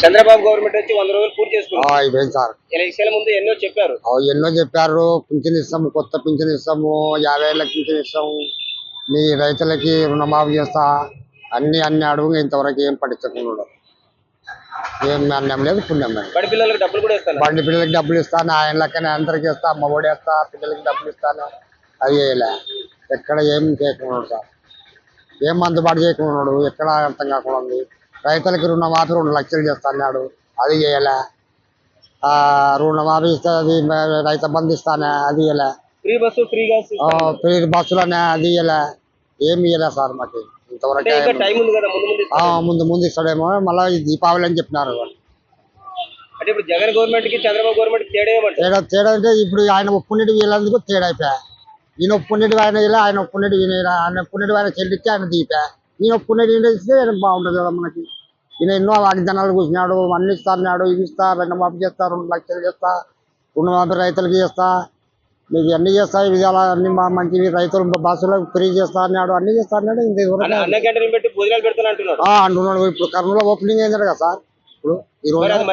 Chandrababu government వచ్చి 100 రోజులు పూర్తి చేసుకుంది. అయిపోయింది సార్. ఎలక్షన్ల ముందు ఎన్నో చెప్పారు. ఎన్నో చెప్పారు. పింఛన్ ఇస్తాము, కొత్త పింఛన్ ఇస్తాము, 50 ఏళ్ళకి పింఛన్ ఇస్తాము, మీ రైతులకి రుణమాఫీ చేస్తా అన్ని అడుగు. ఇంతవరకు ఏం పట్టించుకున్నాడు. ఏం అన్నం లేదు, పుణ్యం లేదు. బడి పిల్లలకి డబ్బులు కూడా ఇస్తాను. బండి పిల్లలకి డబ్బులు ఇస్తాను, ఆయన లెక్కనే అందరికి ఇస్తా, అమ్మ ఒడి వేస్తా, పిల్లలకి డబ్బులు ఇస్తాను. అది చేయలే. ఎక్కడ ఏం చేయకున్నాడు సార్. ఏం అందుబాటు చేయకున్నాడు. ఎక్కడ అర్థం కాకుండా ఉంది. రైతులకి రుణమాఫీ 2 లక్షలు చేస్తా అన్నాడు, అది చేయలే. రుణమాఫీ ఇస్తే అది రైతు బంధు ఇస్తానే, అది ఇయ్యలే. ఫ్రీ బస్సులనే, అది ఇయ్యలే. ఏమి ఇయ్యలే సార్ మాకు ఇంతవరకు. ముందు ఇస్తాడేమో, మళ్ళీ దీపావళి అని చెప్పినారు. అంటే ఇప్పుడు జగన్ గవర్నమెంట్ కి చంద్రబాబు గవర్నమెంట్ తేడా అంటే ఇప్పుడు ఆయన ఒప్పునేటి వీళ్ళందుకు తేడా అయిపోయా. ఈయన ఒప్పునేటి ఆయన ఇలా, ఆయన ఒప్పునేటి ఆయన ఒప్పునేటి ఆయన చెల్లిస్తే ఆయన దీపా. ఈయన ఒప్పునేటి ఇస్తే బాగుంటుంది కదా మనకి. ఈయన ఎన్నో వాగ్దానాలు కూర్చున్నాడు, అన్ని ఇస్తాడు, ఇది ఇస్తా, రుణమాఫీ చేస్తా, 2 లక్షలు చేస్తా, రుణమాఫీ రైతులకి చేస్తా, మీకు అన్ని చేస్తా, ఈ విధాలు అన్ని మంచి రైతులు బస్సులకు ఫ్రీ చేస్తా అన్నాడు, అన్ని చేస్తా అన్నాడు. అంటున్నాడు. ఇప్పుడు కర్నూలు ఓపెనింగ్ అయింది కదా సార్. ఇప్పుడు ఈ రోజు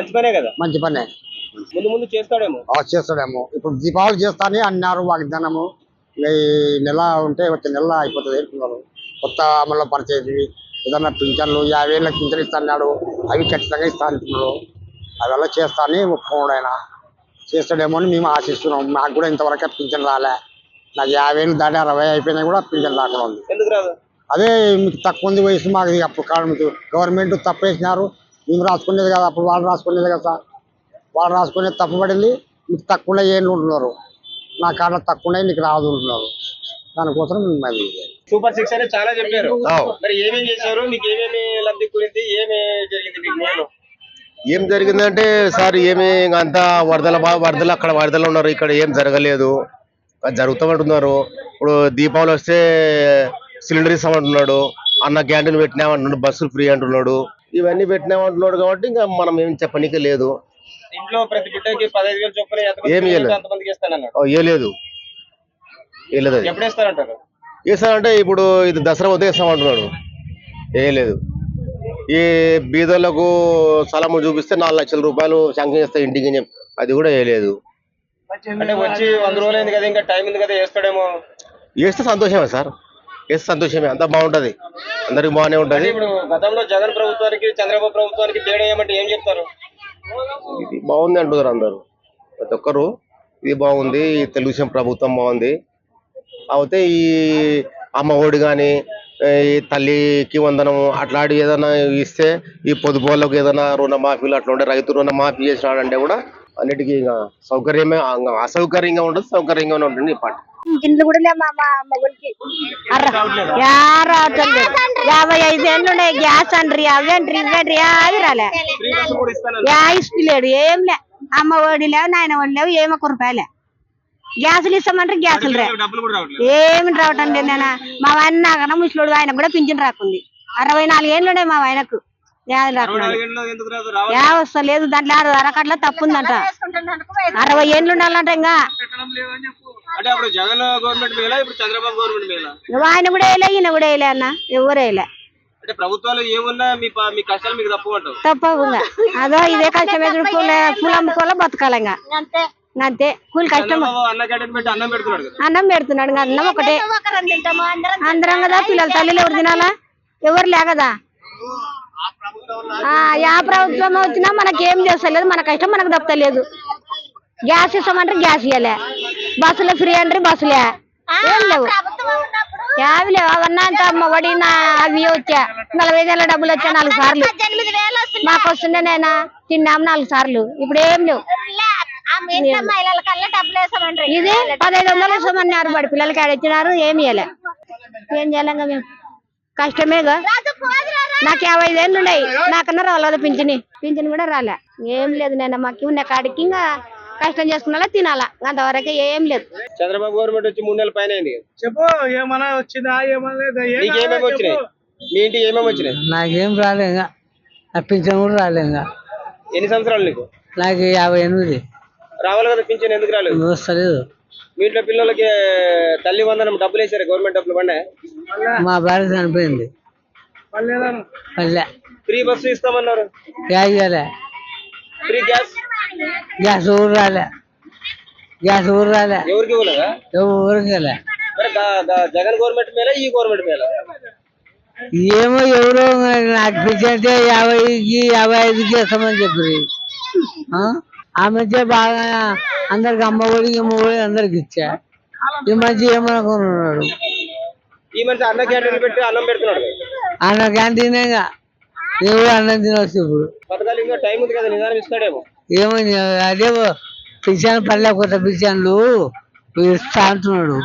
మంచి పనే. ముందు చేస్తాడేమో. ఇప్పుడు దీపావళి చేస్తానే అన్నారు వాగ్దానము. ఈ నెల ఉంటే వచ్చే నెల అయిపోతుంది అంటున్నారు. కొత్త అమల్లో పరిచేది ఏదన్నా పింఛన్లు 50 ఏళ్ళకి పింఛన్ ఇస్తా అన్నాడు, అవి ఖచ్చితంగా ఇస్తా అంటున్నాడు. అవెల్లా చేస్తా అని ఒప్పుకోడు. ఆయన చేస్తాడేమో అని మేము ఆశిస్తున్నాం. నాకు కూడా ఇంతవరకు పింఛన్ రాలే. నాకు 50 ఏళ్ళు దాటి 60 అయిపోయినా కూడా పింఛన్ రాకుండా ఉంది. అదే మీకు తక్కువ ఉంది వయసు. మాకు అప్పుడు గవర్నమెంట్ తప్పు వేసినారు. మేము రాసుకునేది కదా, అప్పుడు వాళ్ళు రాసుకునేది కదా సార్. వాళ్ళు రాసుకునేది తప్పు పడింది. మీకు తక్కువ ఏళ్ళు ఉంటున్నారు, నా కాళ్ళ తక్కువ నీకు రాదు ఉంటున్నారు. దానికోసం మేము సూపర్ 6 అని చాలా చెప్పారు. మరి ఏమేమి చేశారు, మీకు ఏమేమి లబ్ధి గురించి ఏమి జరిగింది? ఏం జరిగిందంటే సార్, ఏమి అంతా వరదలు అక్కడ వరదలు ఉన్నారు, ఇక్కడ ఏం జరగలేదు. జరుగుతామంటున్నారు. ఇప్పుడు దీపావళి వస్తే సిలిండర్ ఇస్తామంటున్నాడు, అన్న క్యాంటీన్ పెట్టినామంటున్నాడు, బస్సులు ఫ్రీ అంటున్నాడు, ఇవన్నీ పెట్టినామంటున్నాడు. కాబట్టి ఇంకా మనం ఏం చెప్పనీకే లేదు. ఇంట్లో ప్రతి బిడ్డకి 15,000 చొప్పున ఏమి లేదు. ఎప్పుడు ఇస్తారంటారు? వేస్తానంటే ఇప్పుడు ఇది దసరా వద్ద వేస్తామంటున్నాడు. లేదు. ఈ బీదోళ్లకు స్థలము చూపిస్తే 4 లక్షల రూపాయలు శాంక్షన్ చేస్తా ఇంటికి, అది కూడా వేయలేదు. అంటే వచ్చి 100 రోజులు అయింది కదా, ఇంకా టైం ఉంది కదా, వేస్తాడేమో. వేస్తే సంతోషమే సార్, వేస్తే సంతోషమే, అంతా బాగుంటది, అందరికి బాగానే ఉంటది. ఇప్పుడు గతంలో జగన్ ప్రభుత్వానికి చంద్రబాబు ప్రభుత్వానికి తేడా ఏమంటే ఏం చెప్తారు? ఇది బాగుంది అంటున్నారు అందరు, ప్రతి ఒక్కరు. ఇది బాగుంది, తెలుగుదేశం ప్రభుత్వం బాగుంది. అయితే ఈ అమ్మ ఒడి కానీ, ఈ తల్లికి వందనం అట్లాంటివి ఏదైనా ఇస్తే, ఈ పొదుపు వాళ్ళకు ఏదైనా రుణమాఫీలు అట్లా ఉంటే, రైతు రుణమాఫీ చేసినాడంటే కూడా అన్నిటికీ ఇంకా సౌకర్యమే, అసౌకర్యంగా ఉంటుంది, సౌకర్యంగానే ఉంటుంది. ఈ పాట ఇంట్లో కూడా లేవు. మా మగుడికి 55 ఏళ్ళు ఉన్నాయి. గ్యాస్ అండ్రి, అవేంట్రీ, ఇవేంట్రీ, అవి రాలే. ఇస్తలేడు, ఏం లే. అమ్మ ఒడి లేవు, నాయన ఒడి లేవు, ఏమో 1 రూపాయలే. గ్యాసులు ఇస్తామంటారు, గ్యాసులు రే ఏమి రావటం లేదు. నేను మా ఆయన నాకన్నా ముసలోడు, ఆయన కూడా పింఛన్ రాకుంది. 64 ఏళ్ళు ఉన్నాయి మా ఆయనకు. వస్తలేదు. దాంట్లో అరకట్ల తప్పు ఉందంట. 60 ఏళ్ళు ఉండాలంట. ఇంకా ఆయన కూడా వేయలే, ఈయన కూడా వేయలే అన్న, ఎవరు వేయలే. తప్పకుండా అదో ఇదే కష్టమే. పూలు అమ్ముకోలే, బతకాలి ఇంకా అంతే. కూలి కష్టం. అన్నం పెడుతున్నాడు, అన్నం ఒకటే అందరం కదా. పిల్లలు తల్లిలు ఎవరు తినాలా? ఎవరు లే కదా. యా ప్రభుత్వం వచ్చినా మనకేం చేస్తలేదు, మన కష్టం మనకు తప్పలేదు. గ్యాస్ ఇస్తామంటారు, గ్యాస్ ఇవ్వలే. బస్సులో ఫ్రీ అంటే బస్సులే ఏం లేవు, యావి లేవు. అవన్నా అంత అమ్మ ఒడి అవి వచ్చా 45 ఏళ్ళ డబ్బులు వచ్చా 4 సార్లు మాకు వస్తుండే. నైనా తిన్నాము 4 సార్లు. ఇప్పుడు ఏం లేవు. ఇది 1500 ఇస్తామన్నారు. బడి పిల్లలకి ఆడిచ్చినారు, ఏమి ఇవ్వలే. ఏం చేయాలంగా మేము, కష్టమేగా. నాకు 55 ఏళ్ళు ఉన్నాయి, నాకన్నా రాలేదు పింఛని కూడా రాలే. ఏం లేదు. నేను మాకు ఉన్న కాడికి ఇంకా కష్టం చేసుకున్నా, తినాలా, అంతవరకు ఏం లేదు. చంద్రబాబు గవర్నమెంట్ వచ్చి 3 నెలల పైన అయింది. చెప్పు, ఏమన్నా వచ్చిందా? ఏమేమి వచ్చినాయి? మీ ఇంటికి ఏమేమి వచ్చినాయి? నాకేం రాలే, ఇంకా పింఛన్ కూడా రాలే. ఇంకా ఎన్ని సంవత్సరాలు నీకు? నాకు 58. రావాలి కదా పింఛన్, ఎందుకు రాలేదు? వస్తలేదు. మీ ఇంట్లో పిల్లలకి తల్లి వందనం డబ్బులు వేసారు, గవర్నమెంట్ డబ్బులు పడ్డా? మా భార్య చనిపోయింది. ఫ్రీ బస్సు ఇస్తామన్నారు, ఇవ్వలే. ఫ్రీ గ్యాస్ గ్యాస్ ఊరు రాలే. గ్యాస్ ఊరు రాలే. ఎవరికి ఇవ్వలేదా? ఊరికి వెళ్ళే. మరి జగన్ గవర్నమెంట్ మేలా ఈ గవర్నమెంట్ మేలా? ఏమో ఎవరో నాకు పిలిచంటే 50కి 55కి ఇస్తామని చెప్పారు. ఆ మధ్య బాగా అందరికి అమ్మఒడి అందరికి ఇచ్చా. ఈ మధ్య ఏమనుకున్నాడు, ఈ మనిషి అన్న క్యాంటీన్ పెట్టి అన్నం పెడుతున్నాడు. అన్న క్యాంటీనేగా ఎవరు అన్నం తినవచ్చు. ఇప్పుడు పథకాలు ఇంకా టైం ఉంది కదా, నిదానం ఇస్తాడేమో. ఏమో అదే పిలిచాను, పల్లె కొత్త పిలిచాను ఇస్తా అంటున్నాడు.